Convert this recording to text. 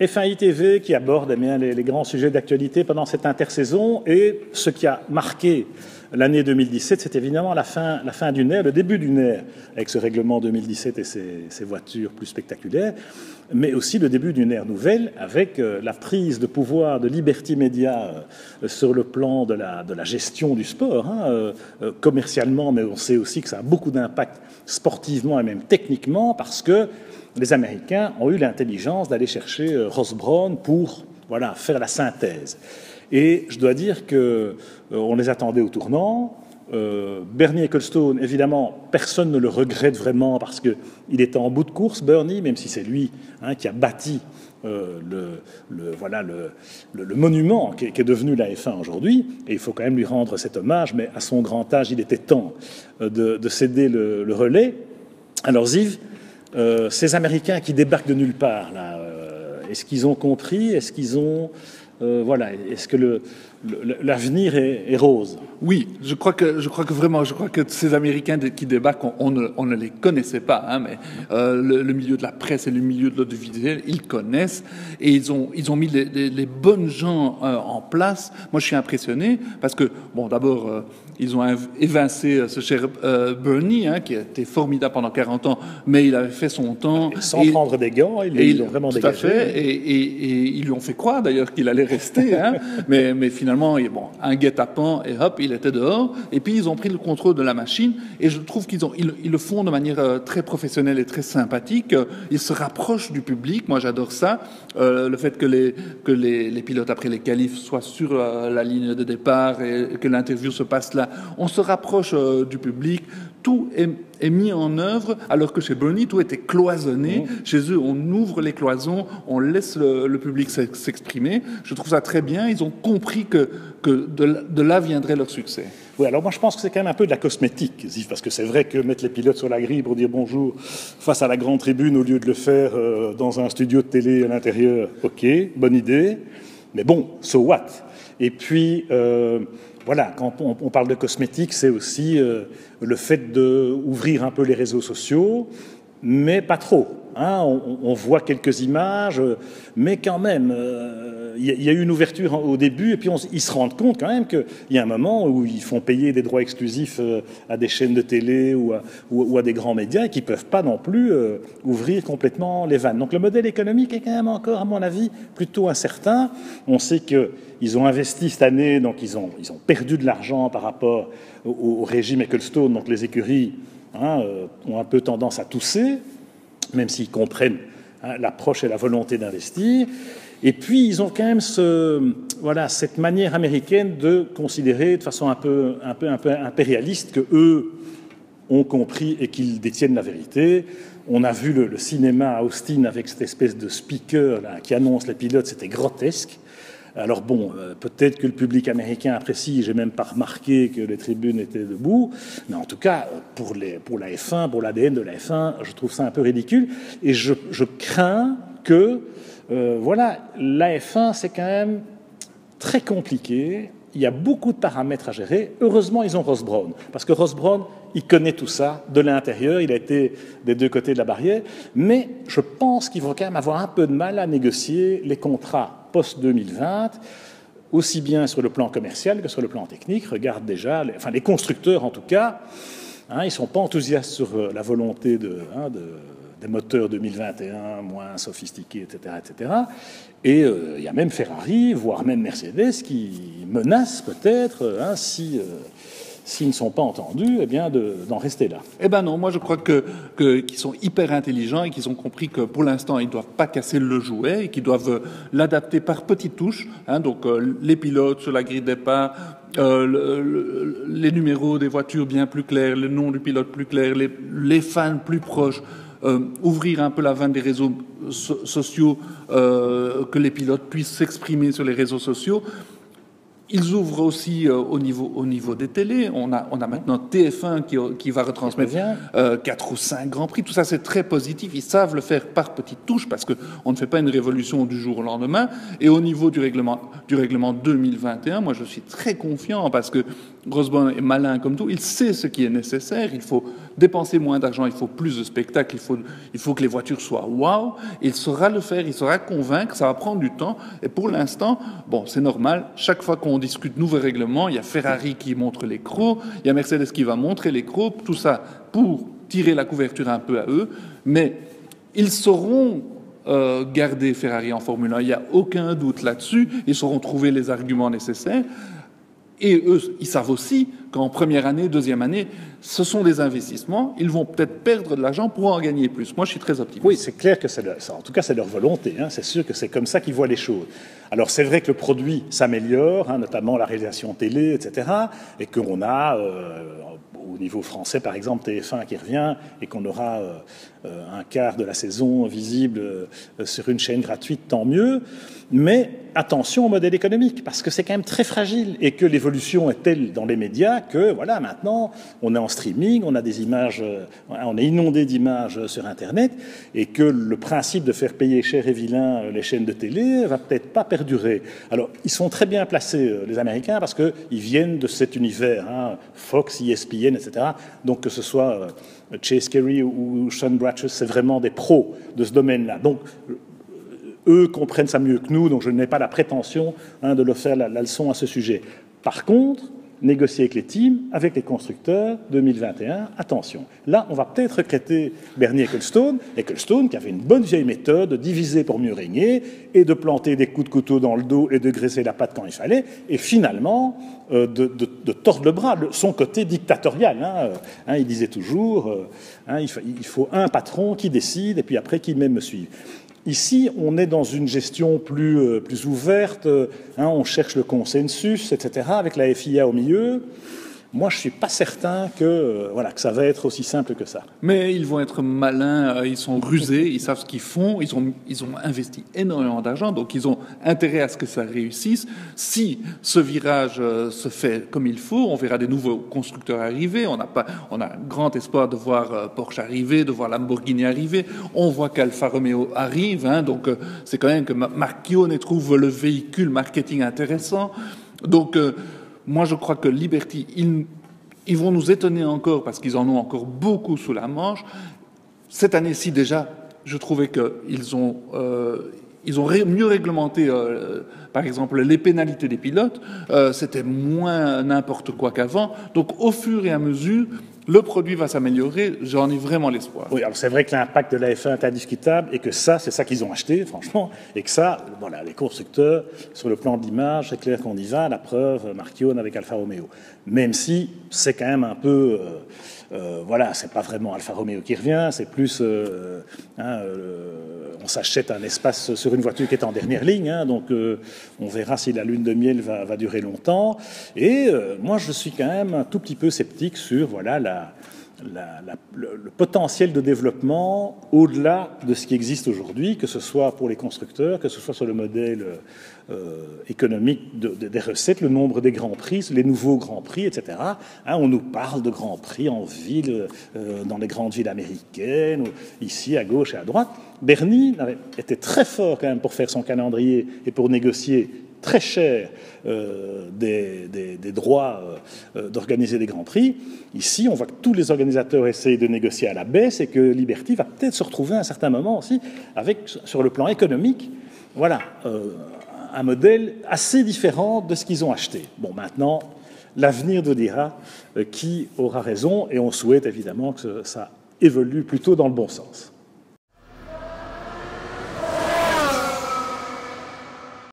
F1 ITV qui aborde les grands sujets d'actualité pendant cette intersaison, et ce qui a marqué l'année 2017, c'est évidemment la fin du NER, le début du NER, avec ce règlement 2017 et ses voitures plus spectaculaires, mais aussi le début du NER nouvelle, avec la prise de pouvoir de Liberty Media sur le plan de la gestion du sport, commercialement, mais on sait aussi que ça a beaucoup d'impact sportivement et même techniquement, parce que les Américains ont eu l'intelligence d'aller chercher Ross Brawn pour faire la synthèse. Et je dois dire qu'on les attendait au tournant. Bernie Ecclestone, évidemment, personne ne le regrette vraiment parce qu'il était en bout de course, Bernie, même si c'est lui qui a bâti le monument qui est devenu la F1 aujourd'hui. Et il faut quand même lui rendre cet hommage, mais à son grand âge, il était temps de céder le relais. Alors Ziv, ces Américains qui débarquent de nulle part, là, est-ce qu'ils ont compris? Est-ce qu'ils ont... est-ce que l'avenir est rose? Oui, je crois que ces Américains qui débarquent, on ne les connaissait pas, mais le milieu de la presse et le milieu de l'audiovisuel, ils connaissent, et ils ont mis les bonnes gens en place. Moi, je suis impressionné parce que, bon, d'abord, ils ont évincé ce cher Bernie, qui a été formidable pendant 40 ans, mais il avait fait son temps. Sans prendre des gants, ils l'ont vraiment dégagé. Tout à fait, et ils lui ont fait croire d'ailleurs qu'il allait rester, mais finalement, un guet-apens, et hop, il était dehors. Et puis, ils ont pris le contrôle de la machine, et je trouve qu'ils le font de manière très professionnelle et très sympathique. Ils se rapprochent du public, moi j'adore ça. Le fait que les pilotes, après les qualifs, soient sur la ligne de départ et que l'interview se passe là, on se rapproche du public. Tout est mis en œuvre, alors que chez Bernie, tout était cloisonné. Chez eux, on ouvre les cloisons, on laisse le public s'exprimer. Je trouve ça très bien. Ils ont compris que de là viendrait leur succès. Oui, alors moi je pense que c'est quand même un peu de la cosmétique, Ziv, parce que c'est vrai que mettre les pilotes sur la grille pour dire bonjour face à la grande tribune au lieu de le faire dans un studio de télé à l'intérieur, ok, bonne idée, mais bon, so what? Et puis... quand on parle de cosmétique, c'est aussi le fait d'ouvrir un peu les réseaux sociaux, mais pas trop. On voit quelques images, mais quand même, il y a eu une ouverture au début, et puis ils se rendent compte quand même qu'il y a un moment où ils font payer des droits exclusifs à des chaînes de télé ou à des grands médias, et qui ne peuvent pas non plus ouvrir complètement les vannes. Donc le modèle économique est quand même encore, à mon avis, plutôt incertain. On sait qu'ils ont investi cette année, donc ils ont perdu de l'argent par rapport au régime Ecclestone, donc les écuries ont un peu tendance à tousser, même s'ils comprennent l'approche et la volonté d'investir. Et puis, ils ont quand même cette manière américaine de considérer de façon un peu impérialiste qu'eux ont compris et qu'ils détiennent la vérité. On a vu le cinéma à Austin avec cette espèce de speaker là, qui annonce les pilotes, c'était grotesque. Alors bon, peut-être que le public américain apprécie, j'ai même pas remarqué que les tribunes étaient debout, mais en tout cas, pour la F1, pour l'ADN de la F1, je trouve ça un peu ridicule, et je crains que, la F1, c'est quand même très compliqué, il y a beaucoup de paramètres à gérer. Heureusement, ils ont Ross Brawn, parce que Ross Brawn, il connaît tout ça de l'intérieur, il a été des deux côtés de la barrière, mais je pense qu'ils vont quand même avoir un peu de mal à négocier les contrats post-2020, aussi bien sur le plan commercial que sur le plan technique. Regarde déjà, les constructeurs en tout cas, ils ne sont pas enthousiastes sur la volonté des moteurs 2021 moins sophistiqués, etc. etc. Et il y a même Ferrari, voire même Mercedes, qui menacent peut-être, s'ils ne sont pas entendus, d'en rester là. Eh ben non, moi je crois qu'ils sont hyper intelligents et qu'ils ont compris que pour l'instant ils ne doivent pas casser le jouet et qu'ils doivent l'adapter par petites touches. Donc les pilotes sur la grille de départ, les numéros des voitures bien plus clairs, le nom du pilote plus clair, les fans plus proches. Ouvrir un peu la vanne des réseaux sociaux, que les pilotes puissent s'exprimer sur les réseaux sociaux. Ils ouvrent aussi au niveau des télés. On a maintenant TF1 qui va retransmettre 4 ou 5 Grands Prix. Tout ça, c'est très positif. Ils savent le faire par petites touches parce qu'on ne fait pas une révolution du jour au lendemain. Et au niveau du règlement 2021, moi, je suis très confiant parce que Grosbois est malin comme tout. Il sait ce qui est nécessaire. Il faut dépenser moins d'argent, il faut plus de spectacles, il faut que les voitures soient waouh. Il saura le faire, il saura convaincre. Ça va prendre du temps. Et pour l'instant, bon, c'est normal. Chaque fois qu'on discute nouveaux règlements, il y a Ferrari qui montre les crocs, il y a Mercedes qui va montrer les crocs, tout ça pour tirer la couverture un peu à eux, mais ils sauront garder Ferrari en Formule 1, il n'y a aucun doute là-dessus, ils sauront trouver les arguments nécessaires, et eux, ils savent aussi qu'en première année, deuxième année, ce sont des investissements, ils vont peut-être perdre de l'argent pour en gagner plus. Moi, je suis très optimiste. Oui, c'est clair que en tout cas, c'est leur volonté. Hein. C'est sûr que c'est comme ça qu'ils voient les choses. Alors, c'est vrai que le produit s'améliore, hein, notamment la réalisation télé, etc. Et qu'on a, au niveau français, par exemple, TF1 qui revient, et qu'on aura un quart de la saison visible sur une chaîne gratuite, tant mieux. Mais attention au modèle économique, parce que c'est quand même très fragile, et que l'évolution est telle dans les médias que, voilà, maintenant, on est en streaming, on a des images, on est inondé d'images sur Internet, et que le principe de faire payer cher et vilain les chaînes de télé va peut-être pas perdurer. Alors, ils sont très bien placés, les Américains, parce qu'ils viennent de cet univers, hein, Fox, ESPN, etc. Donc, que ce soit Chase Carey ou Sean Bratcher, c'est vraiment des pros de ce domaine-là. Donc, eux comprennent ça mieux que nous, donc je n'ai pas la prétention de leur faire la leçon à ce sujet. Par contre, négocier avec les teams, avec les constructeurs, 2021, attention. Là, on va peut-être regretter Bernie Ecclestone qui avait une bonne vieille méthode de diviser pour mieux régner et de planter des coups de couteau dans le dos et de graisser la patte quand il fallait, et finalement de tordre le bras, son côté dictatorial. Il disait toujours, il faut un patron qui décide et puis après qui même me suive. Ici, on est dans une gestion plus ouverte, on cherche le consensus, etc., avec la FIA au milieu. Moi, je ne suis pas certain que ça va être aussi simple que ça. Mais ils vont être malins, ils sont rusés, ils savent ce qu'ils font, ils ont investi énormément d'argent, donc ils ont intérêt à ce que ça réussisse. Si ce virage se fait comme il faut, on verra des nouveaux constructeurs arriver. On a grand espoir de voir Porsche arriver, de voir Lamborghini arriver. On voit qu'Alfa Romeo arrive, donc c'est quand même que Marchionne trouve le véhicule marketing intéressant. Donc moi, je crois que Liberty, ils vont nous étonner encore parce qu'ils en ont encore beaucoup sous la manche. Cette année-ci, déjà, je trouvais qu'ils ont mieux réglementé, par exemple, les pénalités des pilotes. C'était moins n'importe quoi qu'avant. Donc, au fur et à mesure, le produit va s'améliorer, j'en ai vraiment l'espoir. Oui, alors c'est vrai que l'impact de la F1 est indiscutable et que c'est ça qu'ils ont acheté, franchement, et que ça, les constructeurs, sur le plan de l'image, c'est clair qu'on y va, la preuve, Marchionne avec Alfa Romeo. Même si c'est quand même un peu, c'est pas vraiment Alfa Romeo qui revient, c'est plus, on s'achète un espace sur une voiture qui est en dernière ligne, donc on verra si la lune de miel va durer longtemps. Et moi, je suis quand même un tout petit peu sceptique sur, le potentiel de développement au-delà de ce qui existe aujourd'hui, que ce soit pour les constructeurs, que ce soit sur le modèle économique des recettes, le nombre des grands prix, les nouveaux grands prix, etc. On nous parle de grands prix en ville, dans les grandes villes américaines, ici à gauche et à droite. Bernie était très fort quand même pour faire son calendrier et pour négocier très cher des droits d'organiser des grands prix. Ici, on voit que tous les organisateurs essayent de négocier à la baisse et que Liberty va peut-être se retrouver à un certain moment aussi avec, sur le plan économique, un modèle assez différent de ce qu'ils ont acheté. Bon, maintenant, l'avenir nous dira qui aura raison et on souhaite évidemment que ça évolue plutôt dans le bon sens.